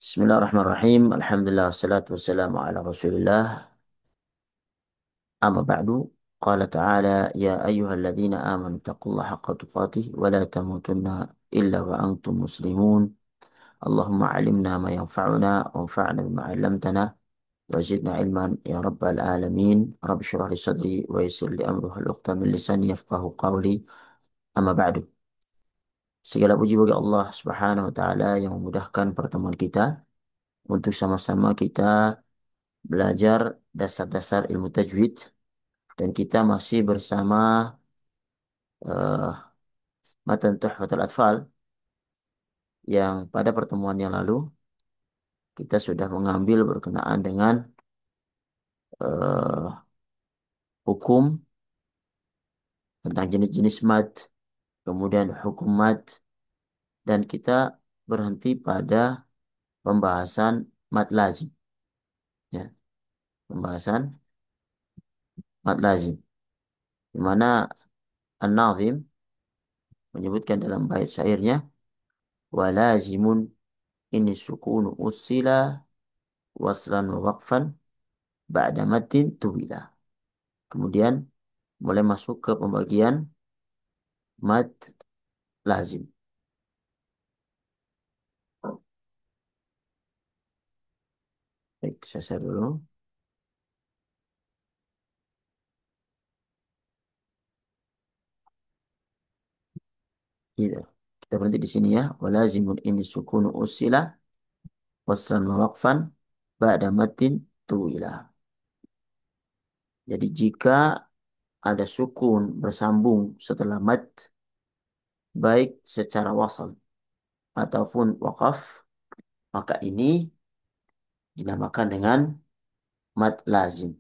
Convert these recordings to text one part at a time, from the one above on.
Bismillahirrahmanirrahim. Alhamdulillah wassalatu wassalamu ala Rasulillah. Amma ba'du. Qala ta'ala ya ayyuhalladzina amanu taqullaha haqqa tuqatih wa la tamutunna illa wa antum muslimun. Allahumma alimna ma yanfa'una wanfa'na bima 'allamtana wa zidna ilman ya rabbal alamin. Rabbi shrah li sadri wa yassir li amri wahlul 'uqdatam min lisani yafqahu qawli. Amma ba'du. Segala puji bagi Allah Subhanahu wa taala yang memudahkan pertemuan kita untuk sama-sama kita belajar dasar-dasar ilmu tajwid dan kita masih bersama uh, matan Tuhfatul Atfal yang pada pertemuan yang lalu kita sudah mengambil berkenaan dengan uh, hukum tentang jenis-jenis mad, kemudian hukum mad dan kita berhenti pada pembahasan mad lazim, ya, pembahasan mad lazim di mana An-Nazim menyebutkan dalam bait syairnya walazimun ini sukunu usila waslan wa waqfan ba'da matin tuwila. Kemudian mulai masuk ke pembagian mad lazim. Baik, saya share dulu. Gitu. Kita berhenti di sini ya. Walazimun ini sukunu usila waslan wa waqfan ba'da matin tuwila. Jadi jika ada sukun bersambung setelah mad baik secara wasal ataupun waqaf maka ini dinamakan dengan mad lazim.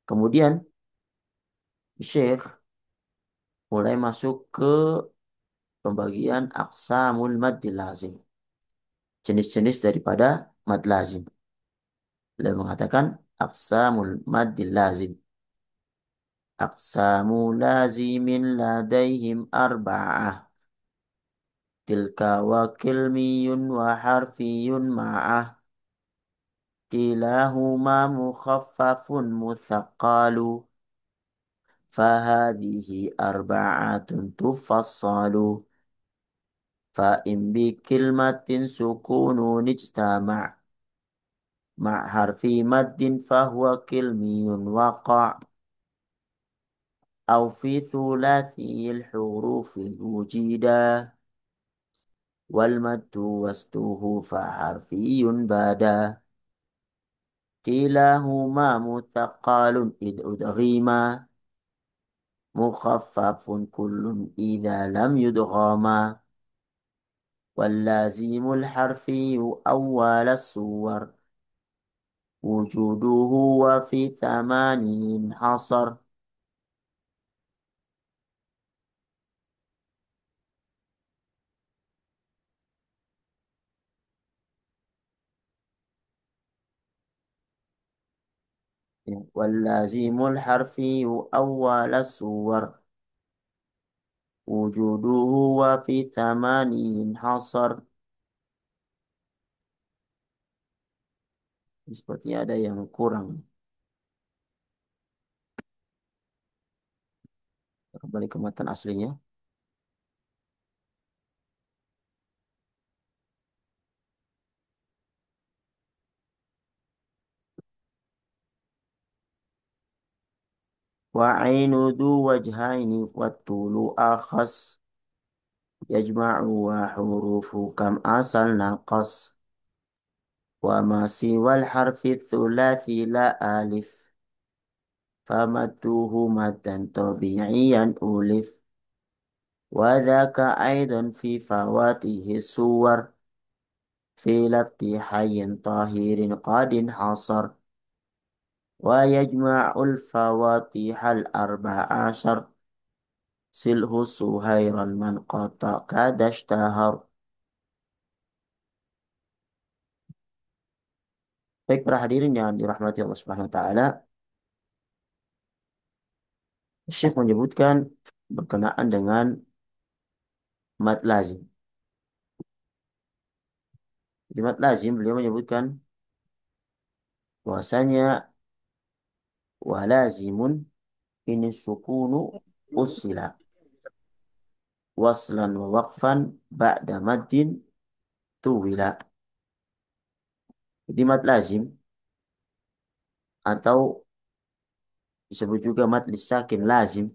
Kemudian Syekh mulai masuk ke pembagian aqsamul maddil lazim. Jenis-jenis daripada mad lazim. Beliau mengatakan aqsamul maddil lazim. Aqsamu lazimin ladaihim arba'ah. Tilka wa kilmiyun wa harfiyun ma'ah. Kilahuma mukhaffafun muthaqqalu. Fahadihi arba'atun tufassalu. Fa'in bi kilmatin sukunun ijtama' ma' harfi maddin fahuwa kilmiyun waqa' au fi thulathil hurufi wujida wal maddu wastuhu fa harfiyun bada kilahuma muthaqqalun id udghima mukhaffafun kullun idha lam yudghama واللازم الحرفي أول الصور وجوده وفي ثمانين حصر. واللازم الحرفي أول الصور وجوده وفي ثمانين حصر. Sepertinya ada yang kurang. Kembali ke matan aslinya. وعين ذو وجهين والطول أخص يجمع وحروف كم أصل نقص وما سوى الحرف الثلاثي لا ألف فمده مدا طبيعيا ألف وذاك أيضا في فواته الصور في لفظ حي طاهر قد انحصر ويجمع الفواتح الأربع عشر سله سهير المنقطع كاد اشتهر. Baik para hadirin yang dirahmati Allah Subhanahu wa taala, Syekh menyebutkan berkenaan dengan mad lazim. Di mat lazim beliau menyebutkan bahwasanya walazimun ini sukunu usila waslan wa waqfan ba'da maddin tuwila. Jadi mat lazim atau disebut juga mat lisakin lazim,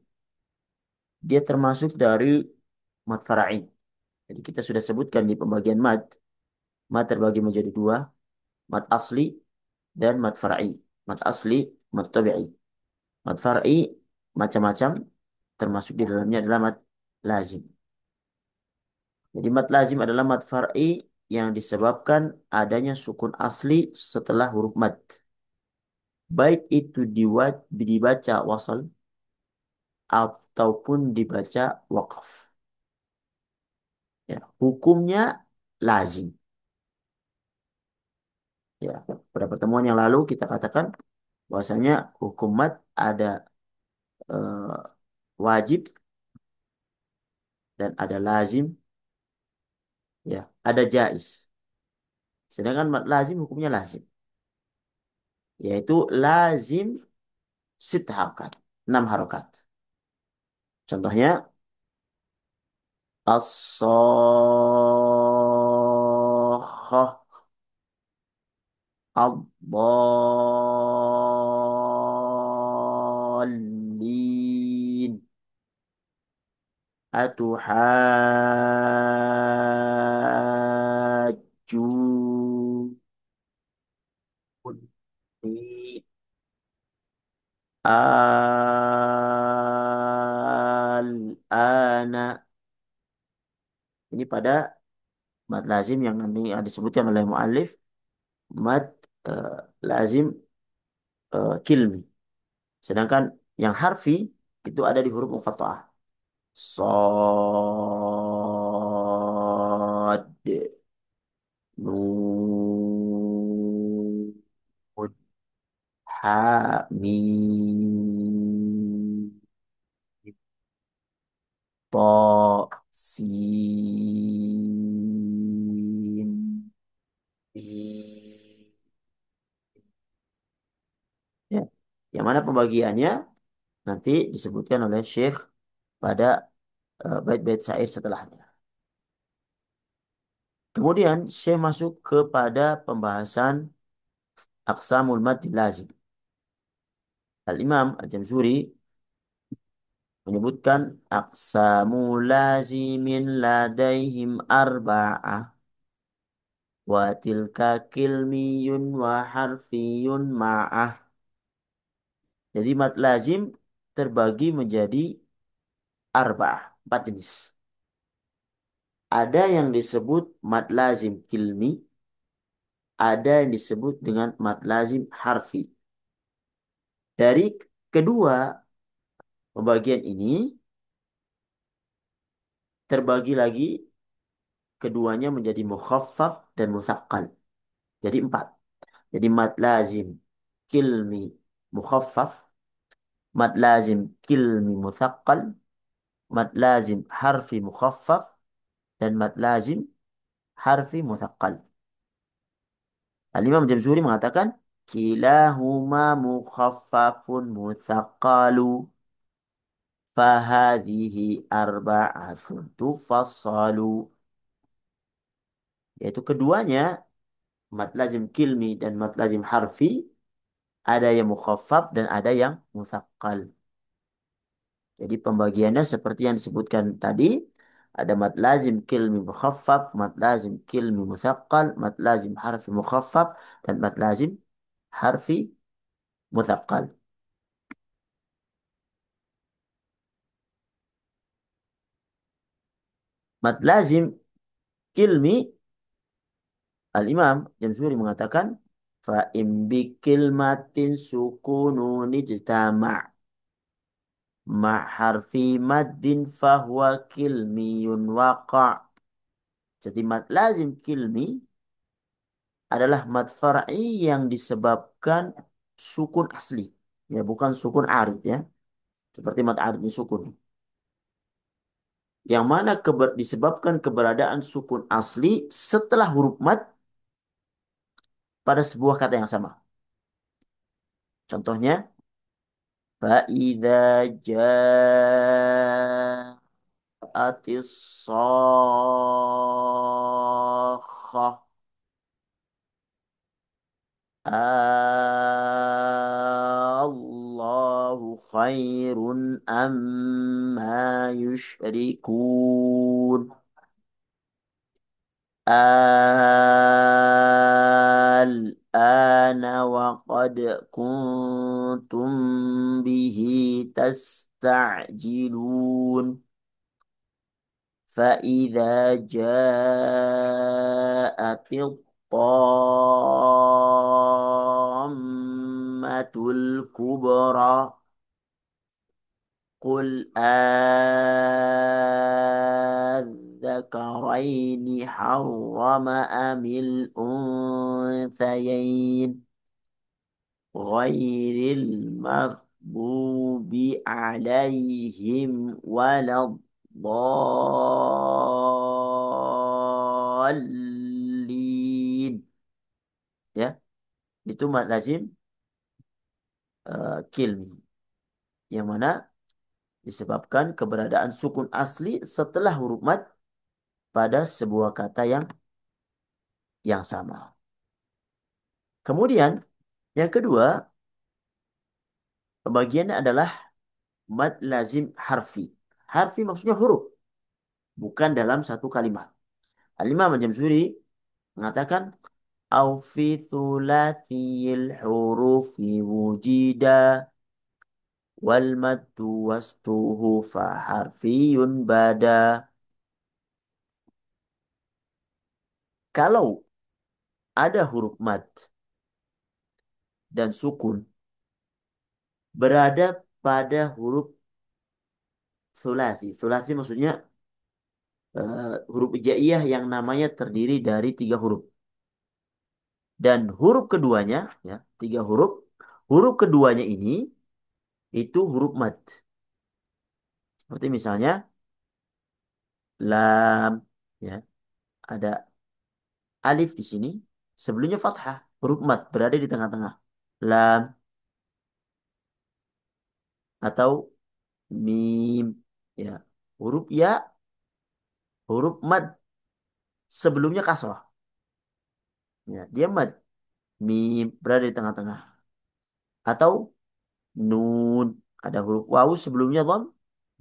dia termasuk dari mat fara'i. Jadi kita sudah sebutkan di pembagian mat terbagi menjadi dua, mat asli dan mat fara'i. Mat asli, mat tabi'i. Mat fara'i macam-macam, termasuk di dalamnya adalah mat lazim. Jadi mat lazim adalah mat far'i yang disebabkan adanya sukun asli setelah huruf mad. Baik itu dibaca wasal ataupun dibaca waqaf. Ya, hukumnya lazim. Ya, pada pertemuan yang lalu kita katakan bahwasanya hukum mad ada wajib dan ada lazim, ya, ada jaiz. Sedangkan mad lazim hukumnya lazim, yaitu lazim sit harokat, 6 harokat. Contohnya as-sakhah, ad-dallin, atuhajjuni al-ana. Ini pada mad lazim yang nanti disebutkan oleh muallif mad eh, lazim kilmi. Sedangkan yang harfi itu ada di huruf muqatta'ah. Shad, nun, ha, mim, to, sin, mim. Ya. Yang mana pembagiannya nanti disebutkan oleh Syekh pada bait-bait syair setelahnya. Kemudian Syekh masuk kepada pembahasan aqsamul mad lazim. Al-Imam Al-Jamzuri menyebutkan aqsamu lazimin ladaihim arba'ah wa tilka kilmiyun wa harfiyun ma'ah. Jadi mad lazim terbagi menjadi arba'ah, 4 jenis. Ada yang disebut mad lazim kilmi, ada yang disebut dengan mad lazim harfi. Dari kedua pembagian ini terbagi lagi keduanya menjadi mukhaffaf dan mutsaqqal. Jadi 4. Jadi mad lazim kilmi mukhaffaf, mad lazim kilmi mutsaqqal, mad lazim harfi mukhaffaf, dan mad lazim harfi mutsaqqal. Al-Imam Jamzuri mengatakan kilahuma mukhaffafun mutsaqqalu fahadhihi arba'atun tufassalu. Yaitu keduanya mad lazim kilmi dan mad lazim harfi ada yang mukhaffaf dan ada yang mutsaqqal. Jadi pembagiannya seperti yang disebutkan tadi, ada mad lazim kilmi mukhaffaf, mad lazim kilmi mutsaqqal, mad lazim harfi mukhaffaf, dan mad lazim harfi mutsaqqal. Mad lazim kilmi, Al-Imam Jamsuri mengatakan fa im bi kilmatin sukunun ijtama' ma harfi maddin fahuwa kilmiyun waqa'. Jadi mad lazim kilmi adalah mad far'i yang disebabkan sukun asli. Ya, bukan sukun arid ya. Seperti mad arid ini sukun. Yang mana disebabkan keberadaan sukun asli setelah huruf mad pada sebuah kata yang sama. Contohnya, فَإِذَا جَاءَتِ الصَّاخَّةُ الله خير أما يشركون الآن وقد كنتم به تستعجلون فإذا جاءت الطامة الكبرى قل الذكرين حرم أم الأنثيين غير المغضوب عليهم ولا الضالين. Ya, itu mad lazim kilmi, yang mana disebabkan keberadaan sukun asli setelah huruf mad pada sebuah kata yang sama. Kemudian yang kedua, pembagiannya adalah mad lazim harfi. Harfi maksudnya huruf, bukan dalam satu kalimat. Al-Imam Al-Jamzuri mengatakan au fi thulathiyil hurufi wujida wal maddu wastuhu fa harfiyun bada. Kalau ada huruf mad dan sukun berada pada huruf thulathi. Thulathi maksudnya huruf hijaiyah yang namanya terdiri dari tiga huruf. Dan huruf keduanya, ya, tiga huruf. Huruf keduanya ini itu huruf mad. Seperti misalnya lam, ya, ada alif di sini. Sebelumnya fathah, huruf mad berada di tengah-tengah. Lam atau mim, ya, huruf ya, huruf mad sebelumnya kasrah. Ya, dia mad. Mim berada di tengah-tengah. Atau nun, ada huruf wawu sebelumnya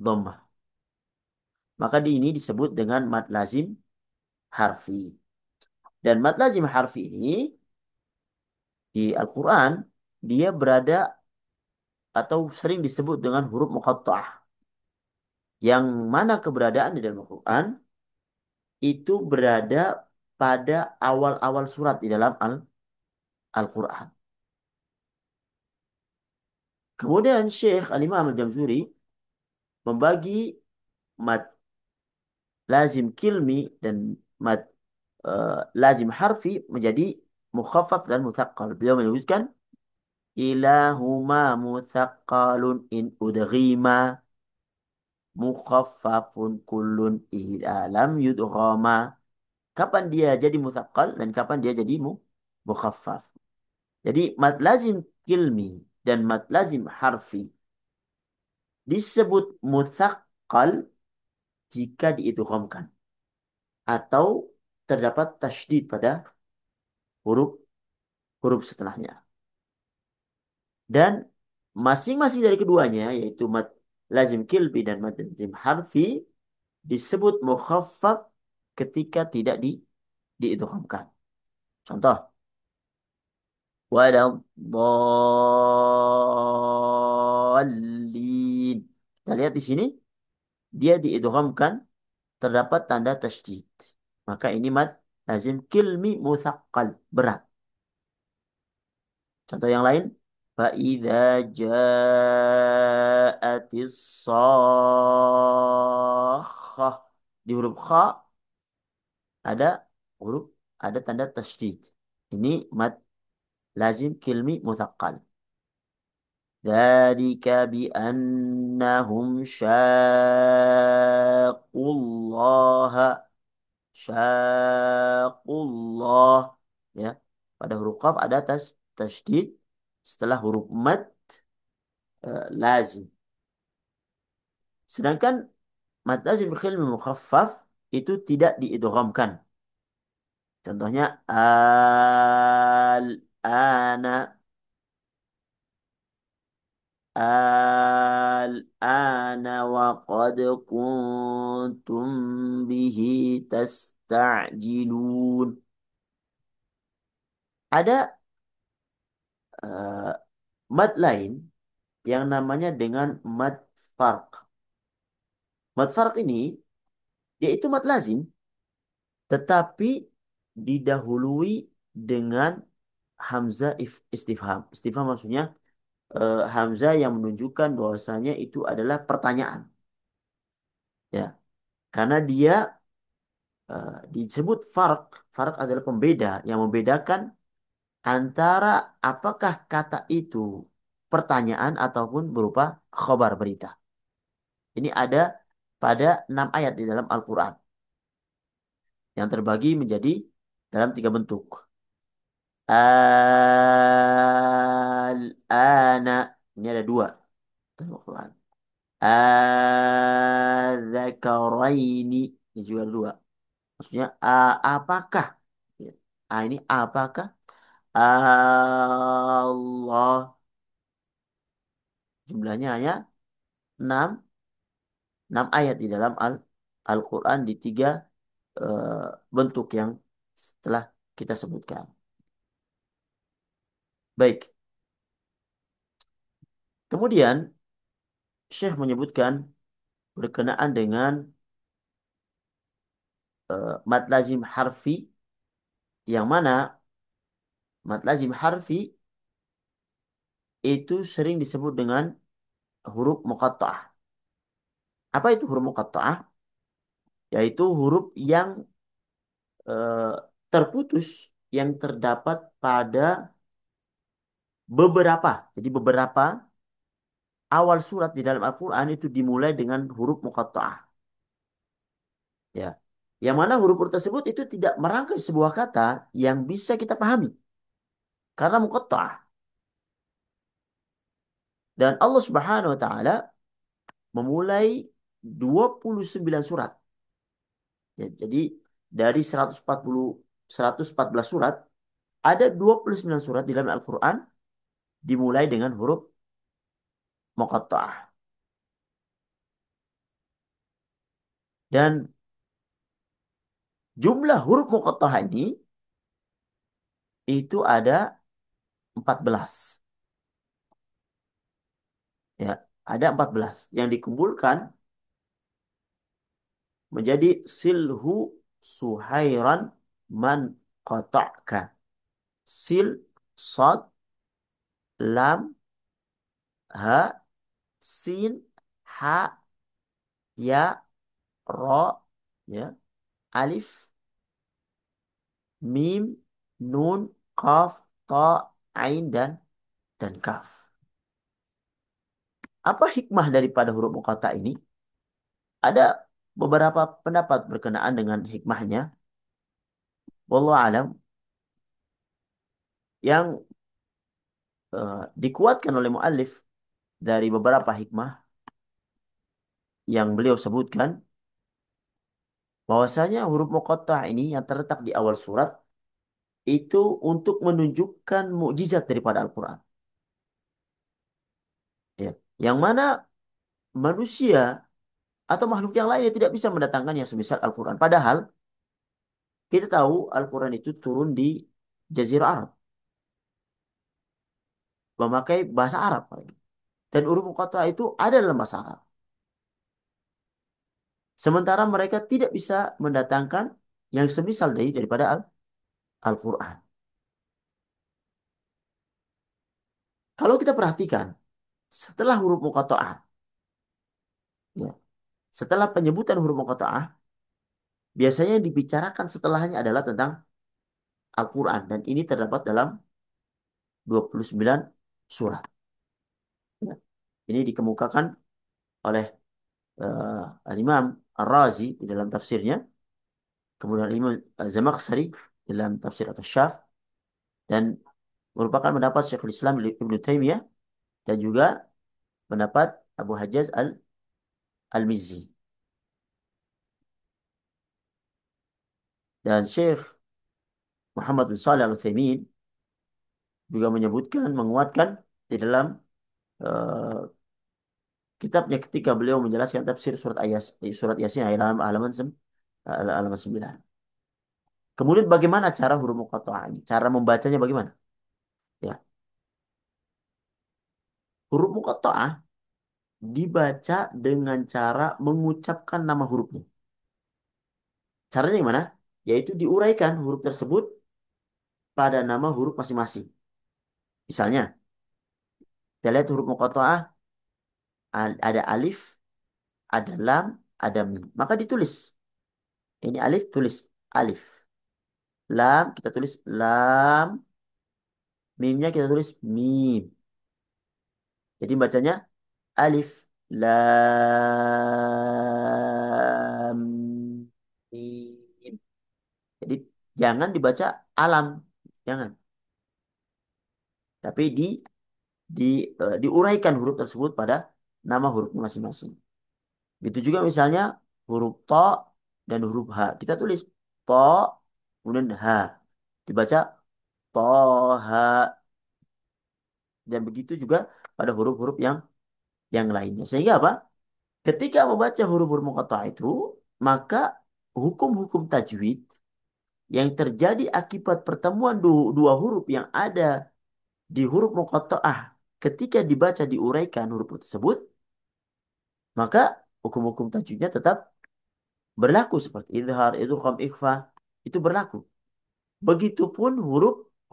dhammah. Maka di ini disebut dengan mad lazim harfi. Dan mad lazim harfi ini di Al-Quran dia berada atau sering disebut dengan huruf muqatta'ah. Yang mana keberadaan di dalam Al-Quran itu berada pada awal-awal surat di dalam Al-Quran. Kemudian Syekh Al-Imam Al-Jamzuri membagi mad lazim kilmi dan mad lazim harfi menjadi mukhaffaf dan muthaqqal. Beliau menyebutkan ilahuma muthaqqalun in udghima mukhaffafun kullun idza lam yudghama. Kapan dia jadi muthaqqal dan kapan dia jadi mukhaffaf. Jadi mad lazim kilmi dan mad lazim harfi disebut muthaqqal jika diidghamkan atau terdapat tasydid pada huruf huruf setelahnya. Dan masing-masing dari keduanya, yaitu mad lazim kilbi dan mad lazim harfi, disebut mukhaffaf ketika tidak diidghamkan. Contoh, waladdallin. Kita lihat di sini, dia diidghamkan, terdapat tanda tasydid. Maka ini mad lazim kilmi muthaqqal, berat. Contoh yang lain, فَإِذَا جَاءَتِ الصَّاخَّةُ. Di huruf kha ada huruf ada tanda tasydid. Ini mad lazim kilmi muthaqqal. ذَلِكَ بِأَنَّهُمْ شَاقُّوا اللَّهَ. شَاقُّوا اللَّهَ. Ya. Pada huruf qaf ada tasydid setelah huruf mad lazim. Sedangkan mad lazim khilmi mukhaffaf itu tidak diidghamkan. Contohnya al-ana, al-ana wa qad kuntum bihi tasta'jilun. Ada eh, mad lain yang namanya dengan mad farq. Mad farq ini yaitu mad lazim tetapi didahului dengan hamzah istifham. Istifham maksudnya hamzah yang menunjukkan bahwasanya itu adalah pertanyaan. Ya, karena dia disebut farq. Farq adalah pembeda yang membedakan antara apakah kata itu pertanyaan ataupun berupa khobar berita. Ini ada pada 6 ayat di dalam Al-Quran yang terbagi menjadi dalam 3 bentuk. Al-ana, ini ada 2 dalam Al-Quran. Al-zakaraini, ini juga ada 2. Maksudnya apakah? Ya. Ini apakah? Allah, jumlahnya hanya 6 ayat di dalam Al-Quran di 3 eh, bentuk yang setelah kita sebutkan. Baik, kemudian Syekh menyebutkan berkenaan dengan mad lazim harfi yang mana mad lazim harfi itu sering disebut dengan huruf muqatta'ah. Apa itu huruf muqatta'ah? Yaitu huruf yang eh, terputus yang terdapat pada beberapa. Jadi beberapa awal surat di dalam Al-Quran itu dimulai dengan huruf muqatta'ah. Ya. Yang mana huruf-huruf tersebut itu tidak merangkai sebuah kata yang bisa kita pahami. Karena muqatta'ah. Dan Allah Subhanahu wa taala memulai 29 surat. Ya, jadi dari 114 surat ada 29 surat di dalam Al-Quran dimulai dengan huruf muqatta'ah. Dan jumlah huruf muqatta'ah ini itu ada 14. Ya, ada 14 yang dikumpulkan menjadi silhu suhairan man qata'ka. Sil, sod, lam, ha, sin, ha, ya, ro, ya, alif, mim, nun, kaf, ta, ain, dan kaf. Apa hikmah daripada huruf muqatta ini? Ada beberapa pendapat berkenaan dengan hikmahnya. Wallahu alam yang dikuatkan oleh muallif dari beberapa hikmah yang beliau sebutkan bahwasanya huruf muqattah ini yang terletak di awal surat itu untuk menunjukkan mukjizat daripada Al-Quran. Ya. Yang mana manusia atau makhluk yang lain tidak bisa mendatangkan yang semisal Al-Quran. Padahal kita tahu Al-Quran itu turun di Jazirah Arab, memakai bahasa Arab. Dan huruf muqattah itu ada dalam bahasa Arab. Sementara mereka tidak bisa mendatangkan yang semisal daripada Al-Quran. Kalau kita perhatikan, setelah huruf muqatta'ah, ya, setelah penyebutan huruf muqatta'ah, biasanya yang dibicarakan setelahnya adalah tentang Al-Quran. Dan ini terdapat dalam 29 surat. Ya. Ini dikemukakan oleh Al-Imam Ar-Razi di dalam tafsirnya. Kemudian Imam Zamakhsyari dalam tafsir Al-Kasyaf. dan merupakan pendapat Syekhul Islam Ibnu Taimiyah dan juga pendapat Abu Hajjaj Al-Mizzi. Dan Syekh Muhammad bin Shalih Al-Utsaimin juga menyebutkan, menguatkan di dalam eh, kitabnya ketika beliau menjelaskan tafsir surat Yasin halaman 9. Kemudian bagaimana cara huruf muqatta'ah ini? Cara membacanya bagaimana? Ya, huruf muqatta'ah dibaca dengan cara mengucapkan nama hurufnya. Caranya gimana? Yaitu diuraikan huruf tersebut pada nama huruf masing-masing. Misalnya, kita lihat huruf muqatta'ah ada alif, ada lam, ada mim. Maka ditulis. Ini alif, tulis alif. Lam, kita tulis lam. Mimnya kita tulis mim. Jadi bacanya alif, lam, mim. Jadi jangan dibaca alam. Jangan. Tapi di diuraikan huruf tersebut pada nama hurufnya masing-masing. Begitu juga misalnya huruf to dan huruf h. Kita tulis to kemudian h. Dibaca toha dan begitu juga pada huruf-huruf yang lainnya. Sehingga apa? Ketika membaca huruf-huruf muqatta'ah itu, maka hukum-hukum tajwid yang terjadi akibat pertemuan dua huruf yang ada di huruf muqatta'ah ketika dibaca diuraikan huruf tersebut, maka hukum-hukum tajwidnya tetap berlaku seperti idhar, idgham, ikhfa itu berlaku. Begitupun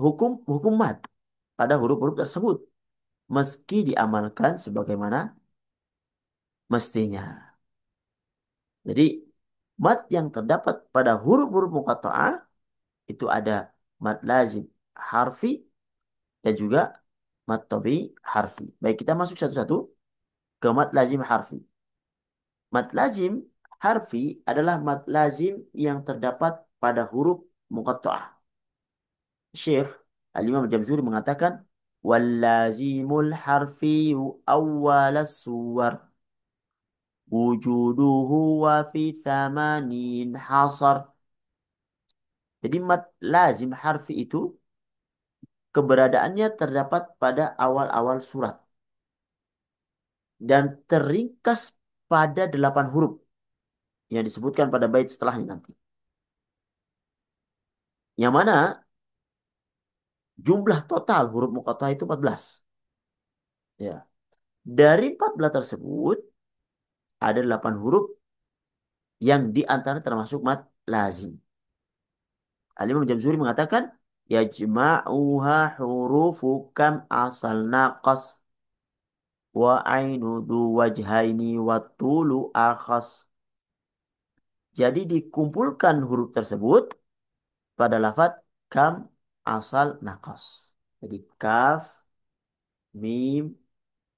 hukum hukum mad pada huruf-huruf tersebut meski diamalkan sebagaimana mestinya. Jadi mad yang terdapat pada huruf-huruf muqatta'ah itu ada mad lazim harfi dan juga mad tabi harfi. Baik, kita masuk satu-satu ke mad lazim harfi. Mad lazim harfi adalah mad lazim yang terdapat pada huruf muqatta'ah. Syekh Al-Imam Jamzuri mengatakan wallazimul harfi awwalas suwar wujuduhu wa fi thamanin hasar. Jadi mad lazim harfi itu keberadaannya terdapat pada awal-awal surat dan teringkas pada 8 huruf yang disebutkan pada bait setelahnya nanti. Yang mana jumlah total huruf muqatta'ah itu 14. Ya. Dari 14 tersebut ada 8 huruf yang di antara termasuk mad lazim. Al-Imam Jamzuri mengatakan yajma'uha hurufu kam asal naqas wa ainu dhu wajhaini wa tulu akhas. Jadi dikumpulkan huruf tersebut pada lafaz kam asal naqas. Jadi kaf, mim,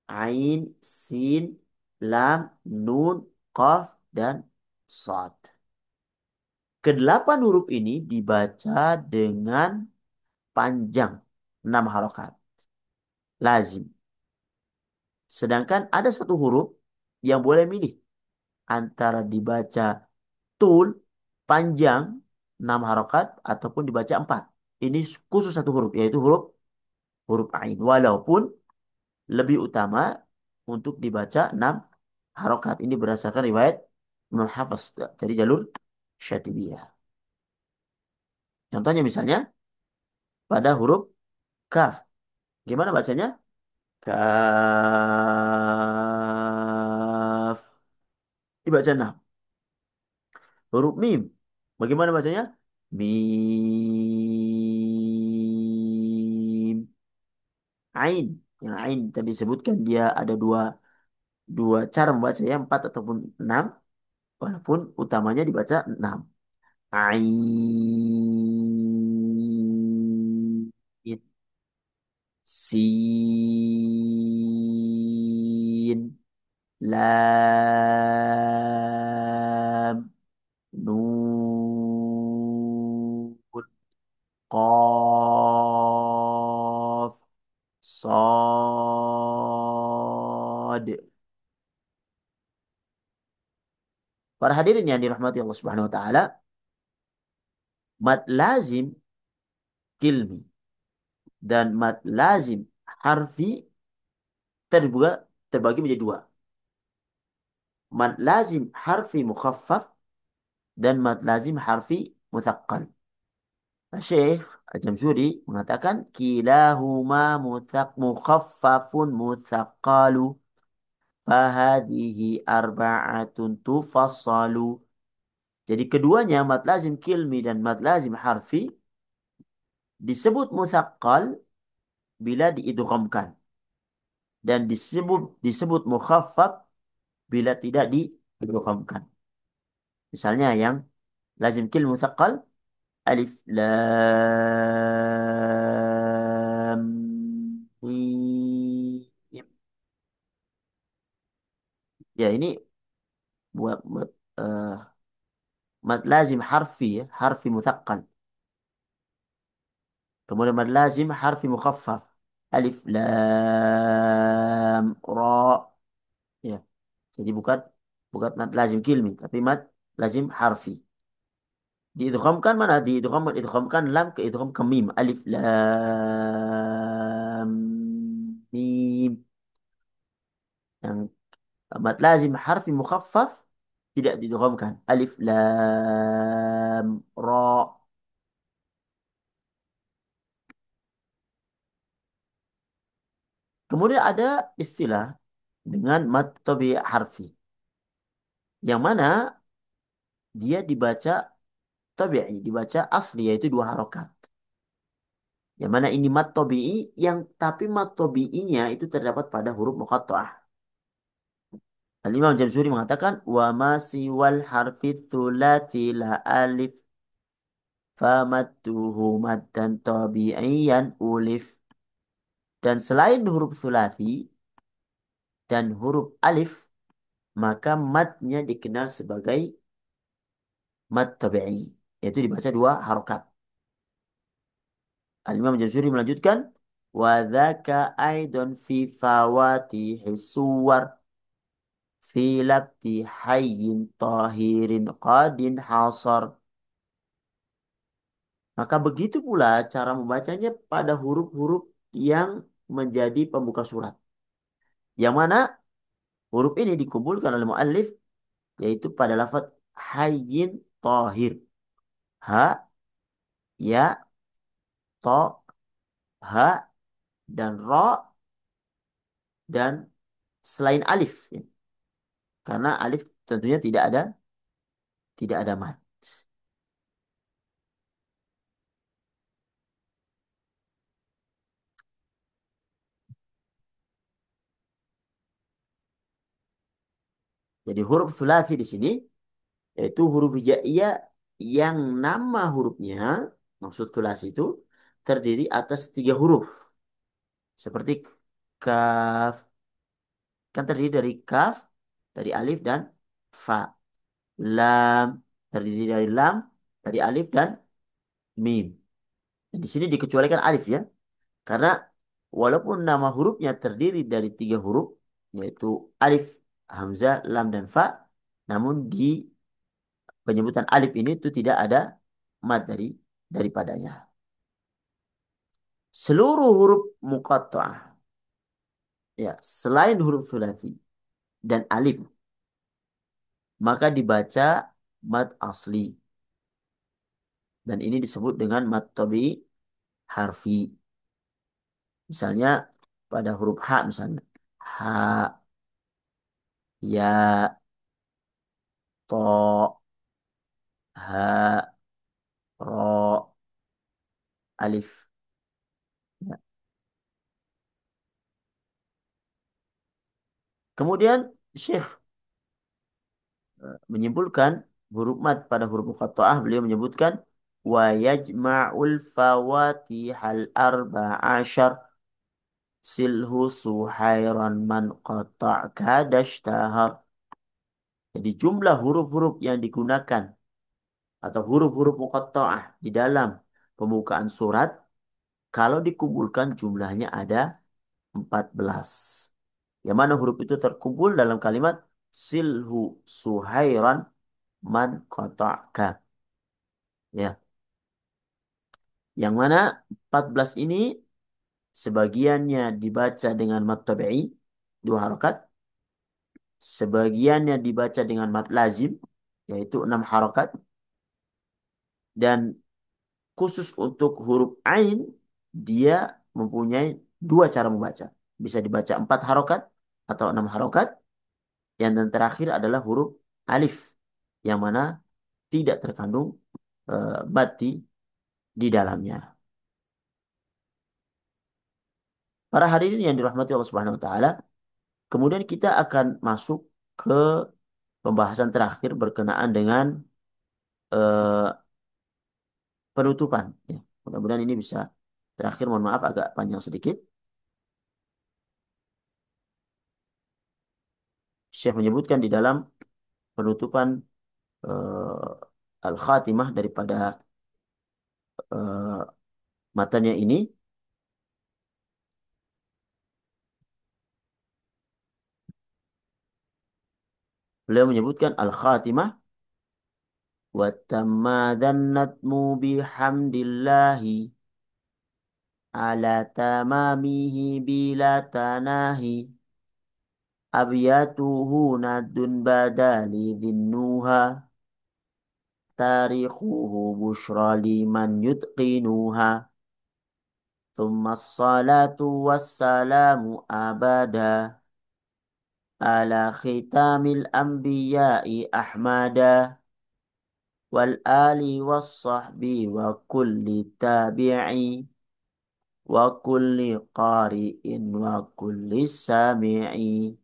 ain, sin, lam, nun, qaf, dan sad. Kedelapan huruf ini dibaca dengan panjang 6 harokat. Lazim. Sedangkan ada satu huruf yang boleh milih antara dibaca tul panjang 6 harokat ataupun dibaca 4. Ini khusus satu huruf yaitu huruf huruf ain. Walaupun lebih utama untuk dibaca 6 harokat. Ini berdasarkan riwayat Imam Hafiz dari jalur Syatibiyah. Contohnya misalnya pada huruf kaf. Gimana bacanya? Kaf. Dibaca 6. Huruf mim. Bagaimana bacanya? Mim. Ain. Yang ain tadi disebutkan dia ada dua cara membaca ya. 4 ataupun 6. Walaupun utamanya dibaca 6. Ain. Sin. Lam. Nun. Qaf. Sod. Para hadirin yang dirahmati Allah Subhanahu wa taala, mad lazim kilmi dan mad lazim harfi terbagi menjadi dua. Mad lazim harfi mukhaffaf dan mad lazim harfi muthaqqal. Syekh Al-Jamzuri mengatakan kilahuma mukhaffafun muthaqqalu fahadihi arba'atun tufassalu. Jadi keduanya mad lazim kilmi dan mad lazim harfi disebut muthaqqal bila diidghamkan dan disebut mukhaffaf bila tidak diidghamkan. Misalnya yang lazim kilmi muthaqqal alif lam mim. Ya ini buat eh, mad lazim harfi ya, harfi muthaqqal. Kemudian mad lazim harfi mukhaffaf. Alif lam ra. Ya, jadi bukan bukan mad lazim kilmi tapi mad lazim harfi. Diidghamkan mana? Diidghamkan lam ke idgham ke mim. Alif lam mim. Yang mad lazim harfi mukhaffaf tidak diidghamkan. Alif lam ra. Kemudian ada istilah dengan mad tabi' harfi. Yang mana dia dibaca tabi'i, dibaca asli yaitu dua harokat. Yang mana ini mad tabi'i yang tapi mad tabi'inya itu terdapat pada huruf muqatta'ah. Al-Imam Jamsuri mengatakan wa ma siwal harfi tsulati la alif famadduhu maddan tabi'iyan ulif. Dan selain huruf tsulati dan huruf alif maka madnya dikenal sebagai mad tabi'i yaitu dibaca dua harokat. Al-Imam Jamsuri melanjutkan wa dzaka aidon fi fawatihi suwar fi labti hayyin tahirin qadin hasar. Maka begitu pula cara membacanya pada huruf-huruf yang menjadi pembuka surat. Yang mana huruf ini dikumpulkan oleh muallif yaitu pada lafaz hayyin tahir. Ha, ya, to, ha, dan ro, dan selain alif. Ya. Karena alif tentunya tidak ada mat. Jadi huruf sulasi di sini yaitu huruf hijaiyah yang nama hurufnya, maksud sulasi itu terdiri atas tiga huruf. Seperti kaf, kan terdiri dari kaf, dari alif dan fa. Lam terdiri dari lam, dari alif dan mim. Dan di sini dikecualikan alif ya, karena walaupun nama hurufnya terdiri dari tiga huruf, yaitu alif, hamzah, lam, dan fa, namun di penyebutan alif ini itu tidak ada mad daripadanya. Seluruh huruf muqatta'ah ya selain huruf sulasi dan alif maka dibaca mad asli dan ini disebut dengan mad tabi harfi. Misalnya pada huruf ha misalnya ha, ya, to, ha, ro, alif. Ya. Kemudian Syekh menyimpulkan huruf mad pada huruf muqatta'ah beliau menyebutkan wa yajma'ul fawatihal arba'asyar silhu suhairan man qata'ka dashtahar. Jadi jumlah huruf-huruf yang digunakan atau huruf-huruf muqatta'ah di dalam pembukaan surat kalau dikumpulkan jumlahnya ada 14. Yang mana huruf itu terkumpul dalam kalimat silhu suhairan man qata'ka. Ya, yang mana 14 ini sebagiannya dibaca dengan mad tabi'i, 2 harokat. Sebagiannya dibaca dengan mad lazim, yaitu 6 harokat. Dan khusus untuk huruf ain, dia mempunyai 2 cara membaca. Bisa dibaca 4 harokat atau 6 harokat. Yang dan terakhir adalah huruf alif, yang mana tidak terkandung mati di dalamnya. Para hadirin yang dirahmati Allah Subhanahu wa taala, kemudian kita akan masuk ke pembahasan terakhir berkenaan dengan eh, penutupan. Ya. Mudah-mudahan ini bisa terakhir. Mohon maaf agak panjang sedikit. Syekh menyebutkan di dalam penutupan al-khatimah daripada eh, matanya ini, beliau menyebutkan al-khatimah wa tamma dzannatmu bihamdillahi ala tamamihi bila tanahi abiyatuhu nadun badali dhinnuha tarikhuhu bushra liman yutqinuha thumma salatu wassalamu abada ala khitamil anbiya'i ahmada wal ali was sahbi wa kulli tabi'i wa kulli qari'in wa kulli sami'i.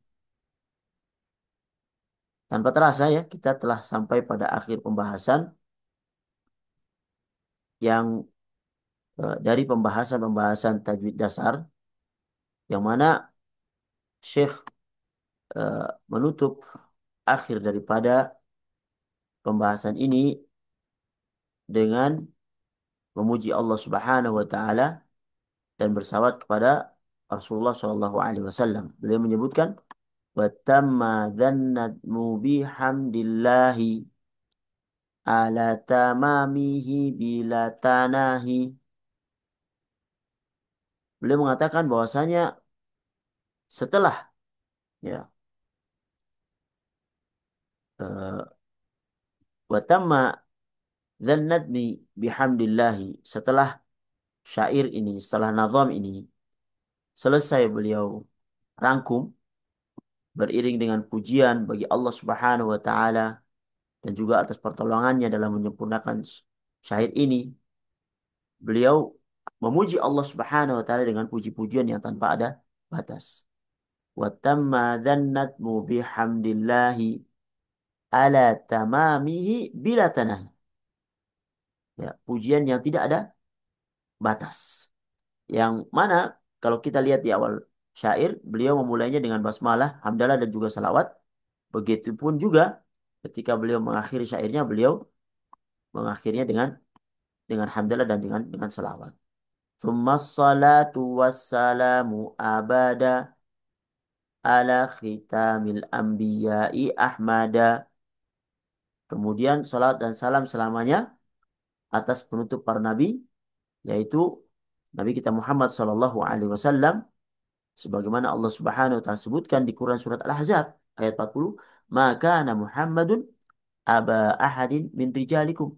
Tanpa terasa ya, kita telah sampai pada akhir pembahasan yang dari pembahasan-pembahasan tajwid dasar, yang mana Syekh menutup akhir daripada pembahasan ini dengan memuji Allah Subhanahu wa taala dan bersalawat kepada Rasulullah Shallallahu alaihi wasallam. Beliau menyebutkan wa tamma dzannatmu bihamdillahi ala tamamihi bila tanahi. Beliau mengatakan bahwasanya setelah ya wa tamma dzannatni bihamdillahi, setelah syair ini, setelah nazam ini selesai beliau rangkum beriring dengan pujian bagi Allah Subhanahu wa taala dan juga atas pertolongannya dalam menyempurnakan syair ini, beliau memuji Allah Subhanahu wa taala dengan puji-pujian yang tanpa ada batas. Wa tamma dzannatmu bihamdillahi ala tamamihi bila tanahi. Ya, pujian yang tidak ada batas. Yang mana kalau kita lihat di awal syair, beliau memulainya dengan basmalah, hamdalah dan juga salawat. Begitupun juga ketika beliau mengakhiri syairnya, beliau mengakhirnya dengan hamdalah dan dengan salawat. Tsumma salatu wassalamu abada ala khitamil anbiya'i ahmada. Kemudian salat dan salam selamanya atas penutup para nabi, yaitu Nabi kita Muhammad sallallahu alaihi wasallam, sebagaimana Allah Subhanahu wa taala sebutkan di Quran surat Al-Ahzab ayat 40, "Maka ana Muhammadun aba ahadin min rijalikum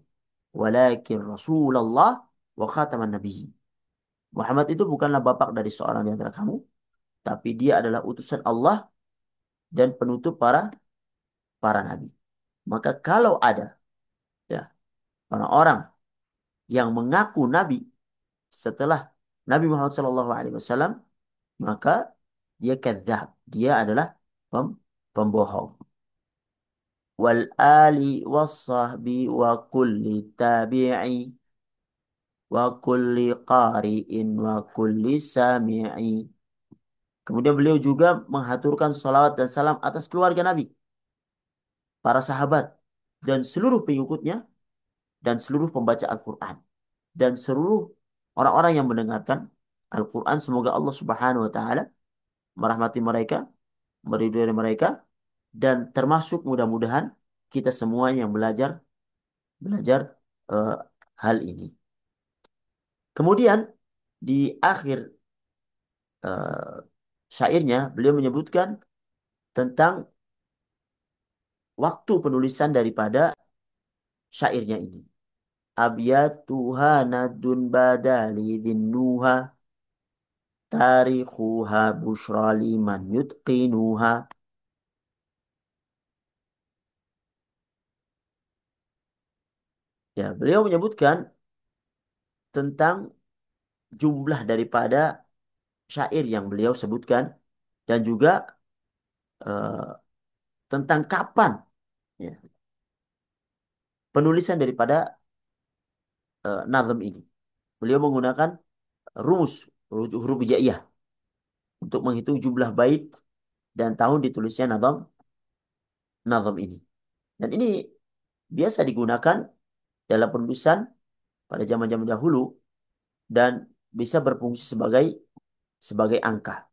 walakin Rasulullah wa khataman nabiyyin." Muhammad itu bukanlah bapak dari seorang di antara kamu, tapi dia adalah utusan Allah dan penutup para para nabi. Maka kalau ada ya orang-orang yang mengaku nabi setelah Nabi Muhammad SAW, maka dia kadzab, dia adalah pembohong. Wal ali was sahbi wa kulli tabi'i wa kulli qari'in wa kulli sami'i. Kemudian beliau juga menghaturkan salawat dan salam atas keluarga Nabi, para sahabat, dan seluruh pengikutnya, dan seluruh pembaca Al-Quran, dan seluruh orang-orang yang mendengarkan Al-Quran. Semoga Allah Subhanahu wa Ta'ala merahmati mereka, meridhoi mereka, dan termasuk mudah-mudahan kita semua yang belajar belajar eh, hal ini. Kemudian di akhir eh, syairnya beliau menyebutkan tentang waktu penulisan daripada syairnya ini. Abyatuha nadun badali dinnuha tarikhuha bushra liman yutqinuha. Ya, beliau menyebutkan tentang jumlah daripada syair yang beliau sebutkan dan juga eh, tentang kapan ya, penulisan daripada nazm ini. Beliau menggunakan rumus huruf hijaiyah untuk menghitung jumlah bait dan tahun ditulisnya nazm ini. Dan ini biasa digunakan dalam penulisan pada zaman-zaman dahulu dan bisa berfungsi sebagai sebagai angka.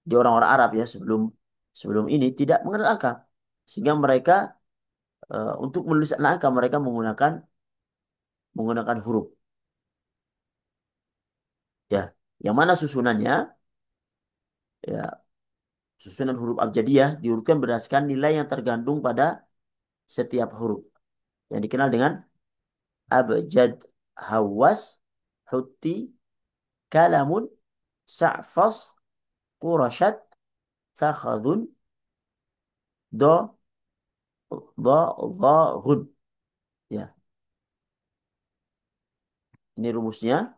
Di orang-orang Arab ya sebelum sebelum ini tidak mengenal angka. Sehingga mereka untuk menulis angka mereka menggunakan huruf ya. Yang mana susunannya ya susunan huruf abjadiyah diurutkan berdasarkan nilai yang tergantung pada setiap huruf yang dikenal dengan abjad, hawas, hutti, kalamun, sa'fas, qurashat, sakhadun, do, do, dha, ghun. Ya, ini rumusnya.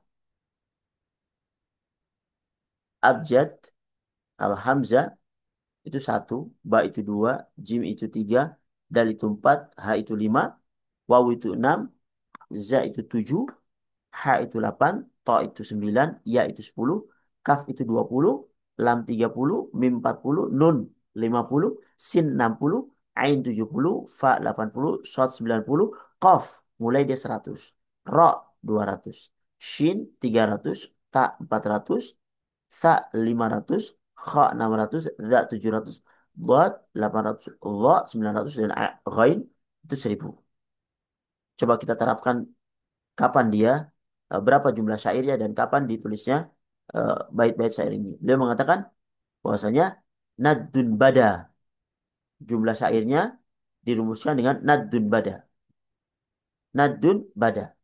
Abjad, al-hamzah itu satu, ba itu dua, jim itu tiga, dal itu empat, ha itu lima, waw itu enam, za itu tujuh, ha itu 8, to itu 9, ya itu 10, kaf itu 20, lam 30, mim 40, nun 50, sin 60, ain 70, fa 80, shad 90, qaf mulai dia 100, ra 200, shin 300, ta 400, sa 500, kha 600, za 700, dad 800, dha 900 dan ghain itu 1000. Coba kita terapkan kapan dia berapa jumlah syairnya dan kapan ditulisnya bait-bait syair ini. Beliau mengatakan bahwasanya naddun bada jumlah syairnya dirumuskan dengan naddun bada. Naddun bada.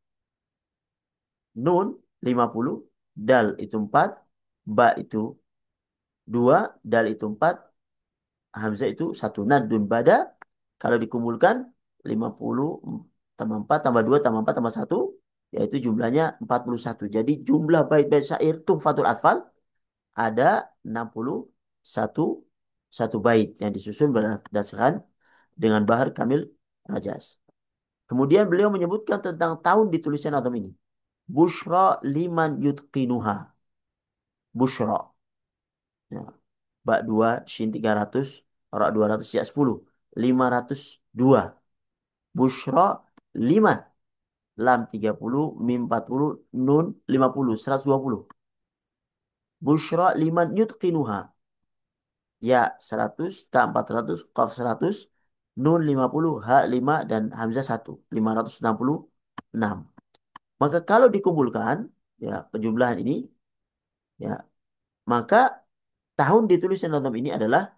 Nun 50, dal itu 4, ba itu 2, dal itu 4, hamzah itu 1. Naddun bada kalau dikumpulkan 50 tambah 4 tambah 2 tambah 4 tambah 1 yaitu jumlahnya 41. Jadi jumlah bait-bait syair Tuhfatul Atfal ada 61 satu bait yang disusun berdasarkan dengan Bahar Kamil Rajas. Kemudian beliau menyebutkan tentang tahun ditulisnya nazam ini. Bushra liman yutqinuha. Bushra. Ya. Ba 2, shin 300, ra 200, ya 10. 502. Bushra liman. Lam 30, mim 40, nun 50, 120. Bushra liman yutqinuha. Ya 100, ta 400, qaf 100, nun 50, ha 5, dan hamzah 1. 566. Maka kalau dikumpulkan, ya penjumlahan ini, ya maka tahun ditulisnya nazam ini adalah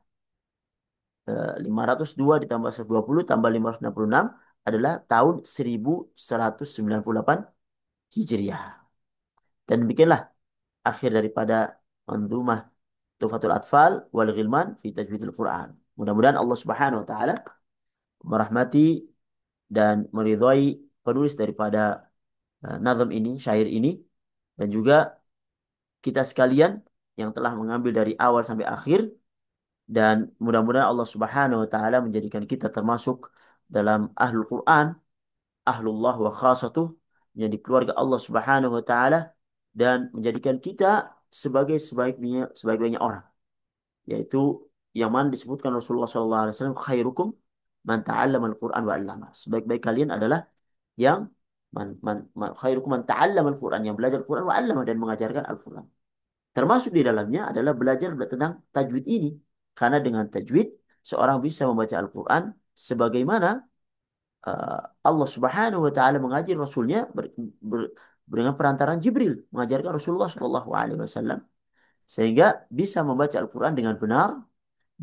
502 ditambah 120 tambah 566 adalah tahun 1198 Hijriah. Dan demikianlah akhir daripada Manzumah Tuhfatul Atfal wal Ghilman fi Tajwidil Quran. Mudah-mudahan Allah Subhanahu wa taala merahmati dan meridhai penulis daripada nazam ini, syair ini dan juga kita sekalian yang telah mengambil dari awal sampai akhir dan mudah-mudahan Allah Subhanahu wa taala menjadikan kita termasuk dalam ahlul Quran, ahlullah wa khasatuh yang di keluarga Allah Subhanahu wa taala dan menjadikan kita sebagai sebaik-baiknya orang yaitu yang mana disebutkan Rasulullah SAW khairukum man ta'allama al-Quran wa 'allama. Sebaik-baik kalian adalah yang khairukum man ta'allama al-Quran yang belajar Al-Quran wa 'allama dan mengajarkan Al-Quran. Termasuk di dalamnya adalah belajar tentang tajwid ini. Karena dengan tajwid, seorang bisa membaca Al-Quran sebagaimana uh, Allah Subhanahu wa taala mengajar Rasulnya ber- dengan perantaraan Jibril mengajarkan Rasulullah Shallallahu alaihi wasallam sehingga bisa membaca Al-Quran dengan benar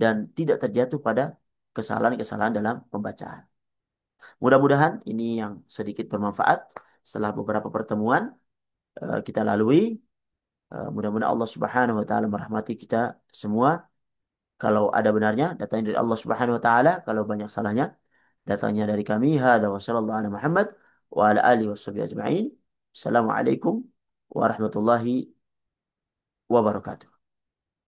dan tidak terjatuh pada kesalahan-kesalahan dalam pembacaan. Mudah-mudahan ini yang sedikit bermanfaat setelah beberapa pertemuan kita lalui. Mudah-mudahan Allah Subhanahu wa taala merahmati kita semua. Kalau ada benarnya datangnya dari Allah Subhanahu wa taala, kalau banyak salahnya datangnya dari kami. Hada wa sallallahu ala Muhammad wa ala alihi washabihi ajma'in. Assalamualaikum warahmatullahi wabarakatuh.